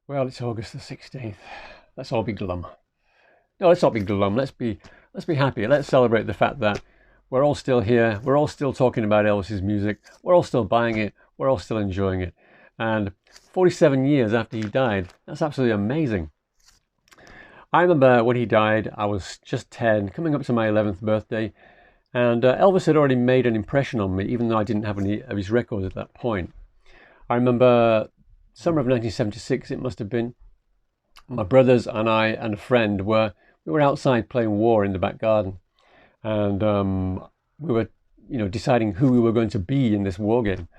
Well, it's August the 16th. Let's all be glum. No, let's not be glum. Let's be happy. Let's celebrate the fact that we're all still here. We're all still talking about Elvis's music. We're all still buying it. We're all still enjoying it. And 47 years after he died, that's absolutely amazing. I remember when he died, I was just 10, coming up to my 11th birthday, and Elvis had already made an impression on me, even though I didn't have any of his records at that point. I remember summer of 1976, it must have been. My brothers and I and a friend we were outside playing war in the back garden, and we were, deciding who we were going to be in this war game.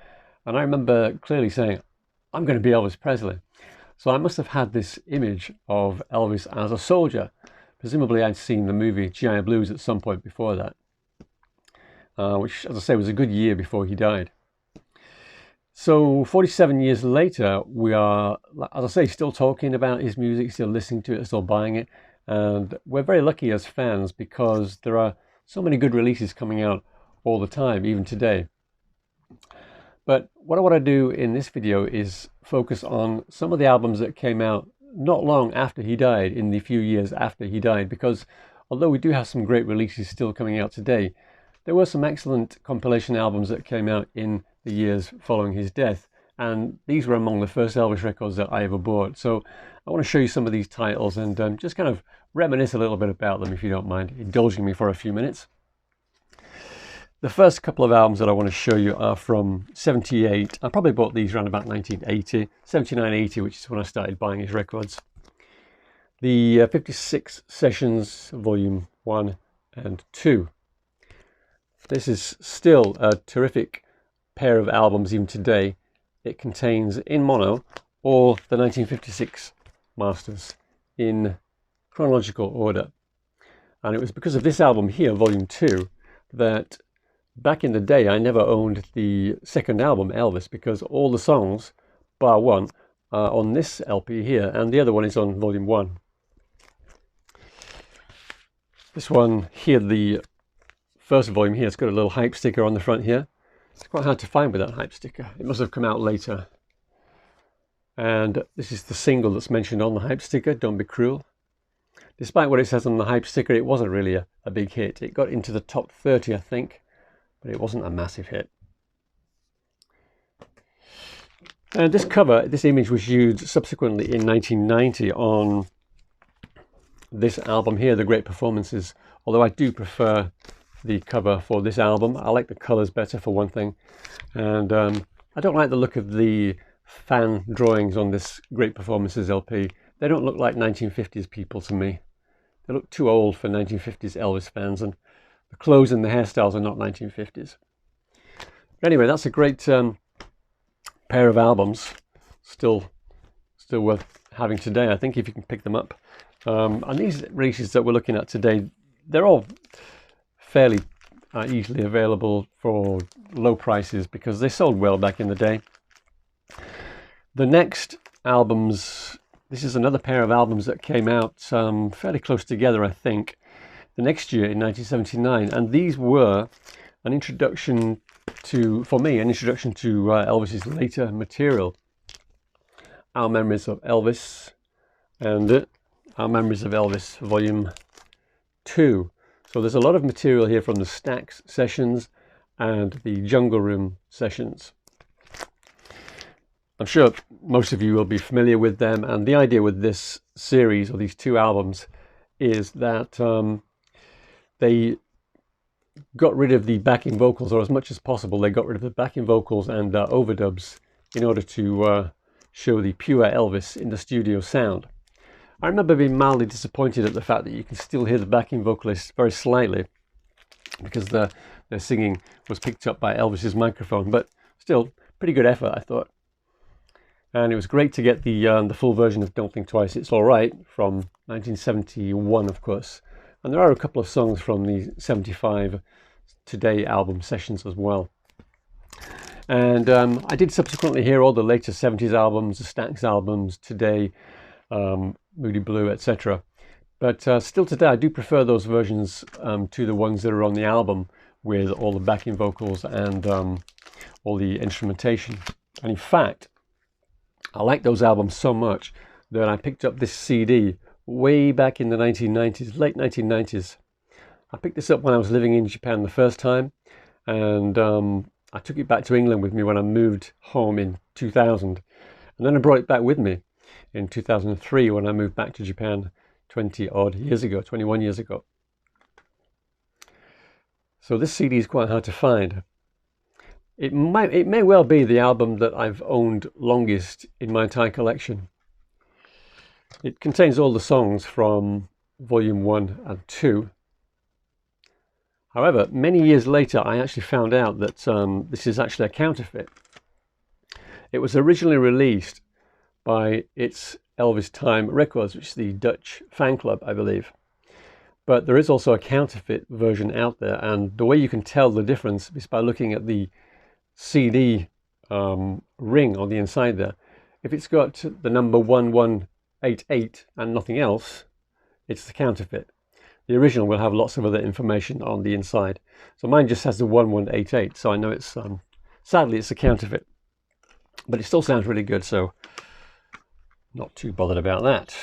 And I remember clearly saying, "I'm going to be Elvis Presley." So I must have had this image of Elvis as a soldier. Presumably, I'd seen the movie GI Blues at some point before that, which, as I say, was a good year before he died. So 47 years later, we are, as I say, still talking about his music, still listening to it, still buying it. And we're very lucky as fans because there are so many good releases coming out all the time, even today. But what I want to do in this video is focus on some of the albums that came out not long after he died, in the few years after he died, because although we do have some great releases still coming out today, there were some excellent compilation albums that came out in the years following his death, and these were among the first Elvis records that I ever bought. So I want to show you some of these titles and just kind of reminisce a little bit about them, if you don't mind indulging me for a few minutes. The first couple of albums that I want to show you are from 78. I probably bought these around about 1980, 79, 80, which is when I started buying his records. The 56 Sessions, Volume 1 and 2. This is still a terrific pair of albums even today. It contains in mono all the 1956 masters in chronological order. And it was because of this album here, Volume 2, that back in the day I never owned the second album, Elvis, because all the songs, bar one, are on this LP here, and the other one is on Volume 1. This one here, the first volume here, it's got a little hype sticker on the front here. It's quite hard to find with that hype sticker. It must have come out later. And this is the single that's mentioned on the hype sticker, Don't Be Cruel. Despite what it says on the hype sticker, it wasn't really a big hit. It got into the top 30, I think, but it wasn't a massive hit. And this cover, this image was used subsequently in 1990 on this album here, The Great Performances, although I do prefer the cover for this album. I like the colours better, for one thing, and I don't like the look of the fan drawings on this Great Performances LP. They don't look like 1950s people to me. They look too old for 1950s Elvis fans, and the clothes and the hairstyles are not 1950s. But anyway, that's a great pair of albums, still worth having today, I think, if you can pick them up. And these releases that we're looking at today, they're all fairly easily available for low prices because they sold well back in the day. The next albums, this is another pair of albums that came out fairly close together, I think, the next year in 1979, and these were an introduction to, for me, an introduction to Elvis's later material. Our Memories of Elvis and Our Memories of Elvis Volume 2. So there's a lot of material here from the Stax sessions and the Jungle Room sessions. I'm sure most of you will be familiar with them, and the idea with this series, or these two albums, is that they got rid of the backing vocals, or as much as possible they got rid of the backing vocals and overdubs in order to show the pure Elvis in the studio sound. I remember being mildly disappointed at the fact that you can still hear the backing vocalists very slightly because their singing was picked up by Elvis's microphone, but still pretty good effort, I thought. And it was great to get the full version of Don't Think Twice, It's Alright from 1971, of course. And there are a couple of songs from the 75 Today album sessions as well. And I did subsequently hear all the later 70s albums, the Stax albums, Today, Moody Blue, etc. But still today I do prefer those versions to the ones that are on the album with all the backing vocals and all the instrumentation. And in fact, I like those albums so much that I picked up this CD way back in the 1990s, late 1990s. I picked this up when I was living in Japan the first time, and I took it back to England with me when I moved home in 2000. And then I brought it back with me in 2003 when I moved back to Japan 20 odd years ago, 21 years ago. So this CD is quite hard to find. It may well be the album that I've owned longest in my entire collection. It contains all the songs from Volume 1 and 2. However, many years later, I actually found out that this is actually a counterfeit. It was originally released by It's Elvis Time Records, which is the Dutch fan club, I believe. But there is also a counterfeit version out there, and the way you can tell the difference is by looking at the CD ring on the inside there. If it's got the number 1188 and nothing else, it's the counterfeit. The original will have lots of other information on the inside. So mine just has the 1188, so I know it's, sadly, it's a counterfeit. But it still sounds really good, so not too bothered about that.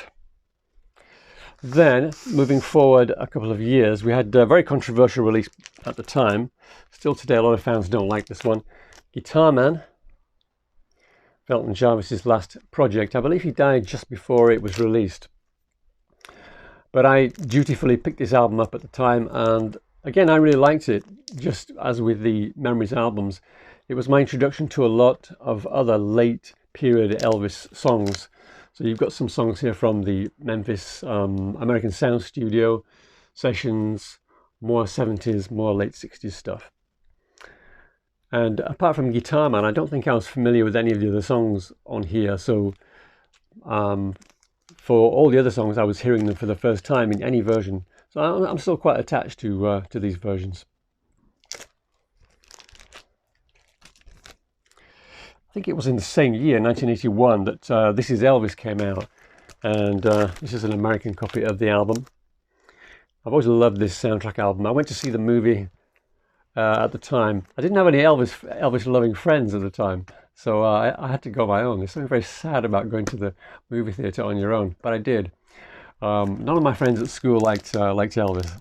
Then, moving forward a couple of years, we had a very controversial release at the time. Still today, a lot of fans don't like this one. Guitar Man, Felton Jarvis's last project. I believe he died just before it was released. But I dutifully picked this album up at the time, and again, I really liked it. Just as with the Memories albums, it was my introduction to a lot of other late period Elvis songs. So you've got some songs here from the Memphis American Sound Studio sessions, more 70s, more late 60s stuff. And apart from Guitar Man, I don't think I was familiar with any of the other songs on here. So for all the other songs, I was hearing them for the first time in any version. So I'm still quite attached to these versions. I think it was in the same year, 1981, that This Is Elvis came out. And this is an American copy of the album. I've always loved this soundtrack album. I went to see the movie at the time. I didn't have any Elvis loving friends at the time, so I had to go on my own. There's something very sad about going to the movie theatre on your own, but I did. None of my friends at school liked Elvis.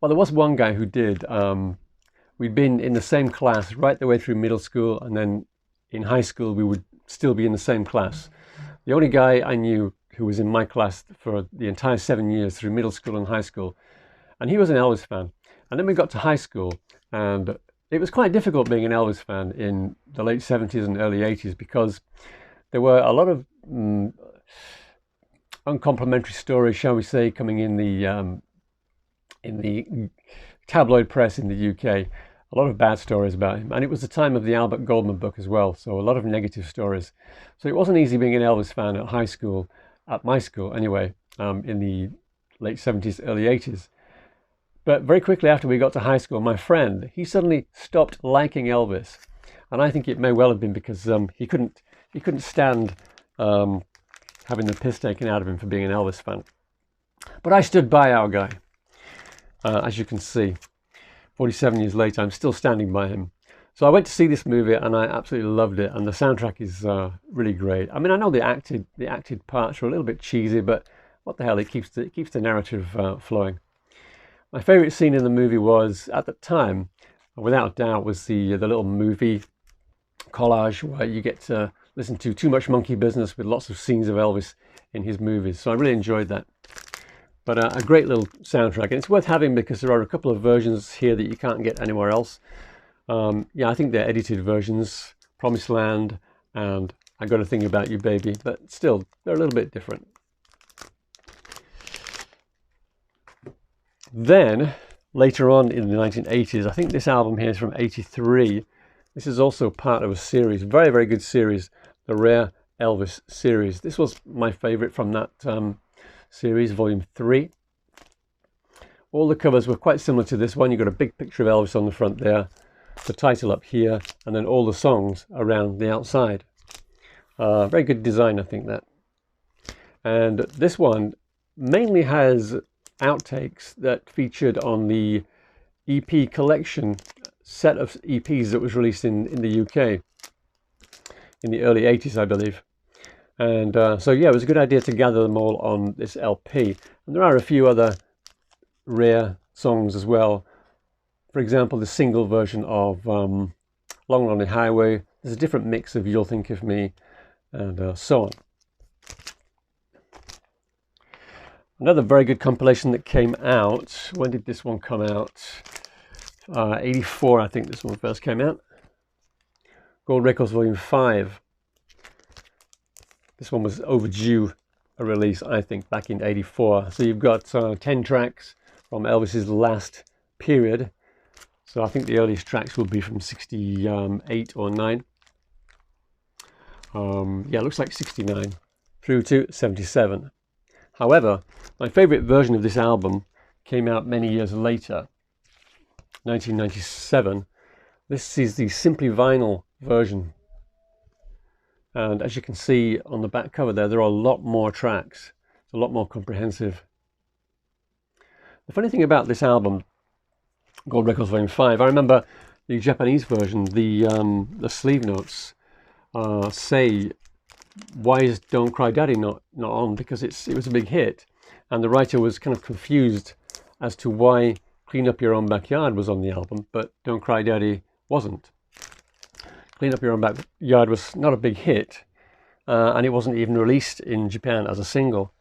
Well, there was one guy who did. We'd been in the same class right the way through middle school, and then in high school we would still be in the same class. The only guy I knew who was in my class for the entire 7 years through middle school and high school, and he was an Elvis fan. And then we got to high school, and it was quite difficult being an Elvis fan in the late 70s and early 80s because there were a lot of uncomplimentary stories, shall we say, coming in the tabloid press in the UK. A lot of bad stories about him, and it was the time of the Albert Goldman book as well, so a lot of negative stories. So it wasn't easy being an Elvis fan at high school, at my school anyway, in the late 70s, early 80s. But very quickly after we got to high school, my friend, he suddenly stopped liking Elvis, and I think it may well have been because he couldn't stand having the piss taken out of him for being an Elvis fan. But I stood by our guy, as you can see. 47 years later, I'm still standing by him. So I went to see this movie and I absolutely loved it, and the soundtrack is really great. I mean, I know the acted parts are a little bit cheesy, but what the hell, it keeps the narrative flowing. My favourite scene in the movie was, at the time, without doubt, was the little movie collage where you get to listen to Too Much Monkey Business with lots of scenes of Elvis in his movies. So I really enjoyed that. But a great little soundtrack, and it's worth having because there are a couple of versions here that you can't get anywhere else. Yeah, I think they're edited versions, Promised Land and I Got a Thing About You Baby, but still, they're a little bit different. Then, later on in the 1980s, I think this album here is from 83. This is also part of a series, very, very good series, the Rare Elvis series. This was my favourite from that series, volume 3. All the covers were quite similar to this one. You've got a big picture of Elvis on the front there, the title up here, and then all the songs around the outside. Very good design, I think, that. And this one mainly has outtakes that featured on the EP collection set of EPs that was released in the UK in the early 80s, I believe. And so yeah, it was a good idea to gather them all on this LP. And there are a few other rare songs as well. For example, the single version of Long Lonely Highway. There's a different mix of You'll Think of Me, and so on. Another very good compilation that came out. When did this one come out? 84, I think this one first came out. Gold Records Volume 5. This one was overdue a release, I think, back in 84. So you've got 10 tracks from Elvis's last period. So I think the earliest tracks will be from 68 or 9. Yeah, it looks like 69 through to 77. However, my favorite version of this album came out many years later, 1997. This is the Simply Vinyl version. And as you can see on the back cover there are a lot more tracks. It's a lot more comprehensive. The funny thing about this album, Gold Records Volume 5, I remember the Japanese version, the sleeve notes say, why is Don't Cry Daddy not on? Because it was a big hit, and the writer was kind of confused as to why Clean Up Your Own Backyard was on the album, but Don't Cry Daddy wasn't. Clean Up Your Own Backyard was not a big hit, and it wasn't even released in Japan as a single.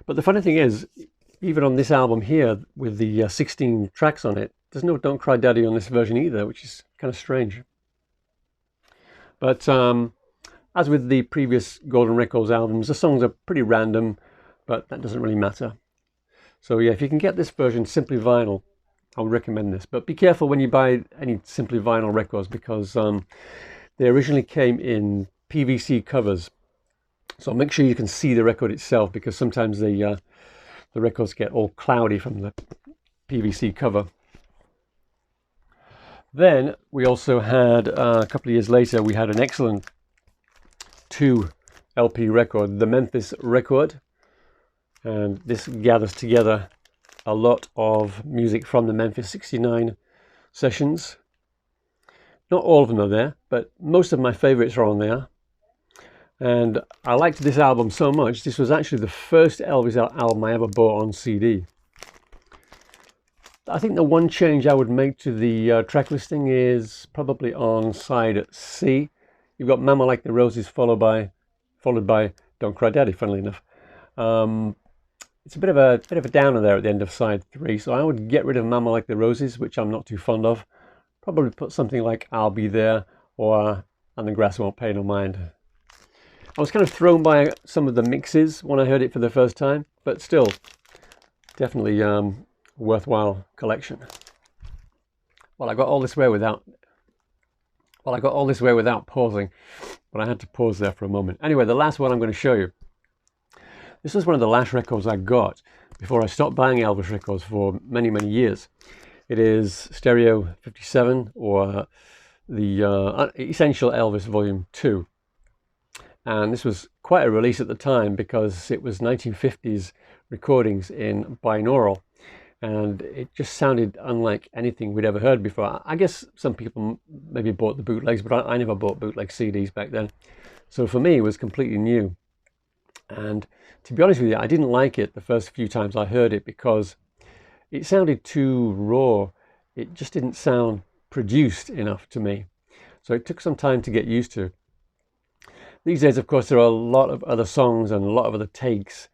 But the funny thing is, even on this album here, with the 16 tracks on it, there's no Don't Cry Daddy on this version either, which is kind of strange. But as with the previous Golden Records albums, the songs are pretty random, but that doesn't really matter. So yeah, if you can get this version Simply Vinyl, I would recommend this. But be careful when you buy any Simply Vinyl records, because they originally came in PVC covers. So make sure you can see the record itself, because sometimes the records get all cloudy from the PVC cover. Then we also had, a couple of years later, we had an excellent 2 LP record, the Memphis Record. And this gathers together a lot of music from the Memphis 69 sessions. Not all of them are there, but most of my favorites are on there. And I liked this album so much, this was actually the first Elvis album I ever bought on CD. I think the one change I would make to the track listing is probably on side C. You've got Mama Like the Roses followed by Don't Cry Daddy, funnily enough. It's a bit of a downer there at the end of side 3, so I would get rid of Mama Like the Roses, which I'm not too fond of. Probably put something like I'll Be There or And the Grass Won't Pay No Mind. I was kind of thrown by some of the mixes when I heard it for the first time, but still, definitely worthwhile collection. Well, I got all this way without pausing, but I had to pause there for a moment. Anyway, the last one I'm going to show you. This was one of the last records I got before I stopped buying Elvis records for many, many years. It is Stereo 57, or the Essential Elvis Volume 2. And this was quite a release at the time, because it was 1950s recordings in binaural. And it just sounded unlike anything we'd ever heard before. I guess some people maybe bought the bootlegs, but I never bought bootleg CDs back then. So for me, it was completely new. And to be honest with you, I didn't like it the first few times I heard it, because it sounded too raw. It just didn't sound produced enough to me. So it took some time to get used to. These days, of course, there are a lot of other songs and a lot of other takes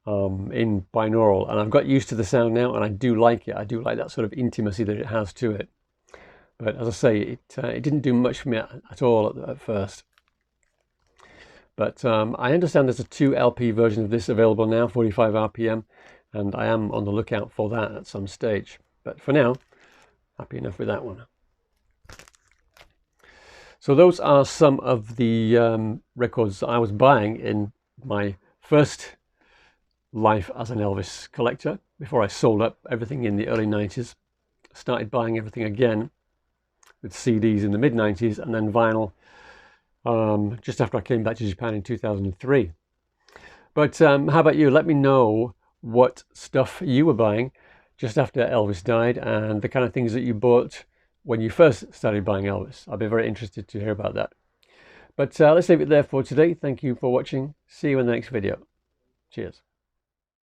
in binaural, and I've got used to the sound now, and I do like it. I do like that sort of intimacy that it has to it. But as I say, it didn't do much for me at all at first. But I understand there's a 2 LP version of this available now, 45 RPM, and I am on the lookout for that at some stage. But for now, happy enough with that one. So those are some of the records I was buying in my first life as an Elvis collector, before I sold up everything in the early 90s. Started buying everything again with CDs in the mid-90s, and then vinyl just after I came back to Japan in 2003. But how about you? Let me know what stuff you were buying just after Elvis died, and the kind of things that you bought when you first started buying Elvis. I'll be very interested to hear about that. But let's leave it there for today. Thank you for watching. See you in the next video. Cheers.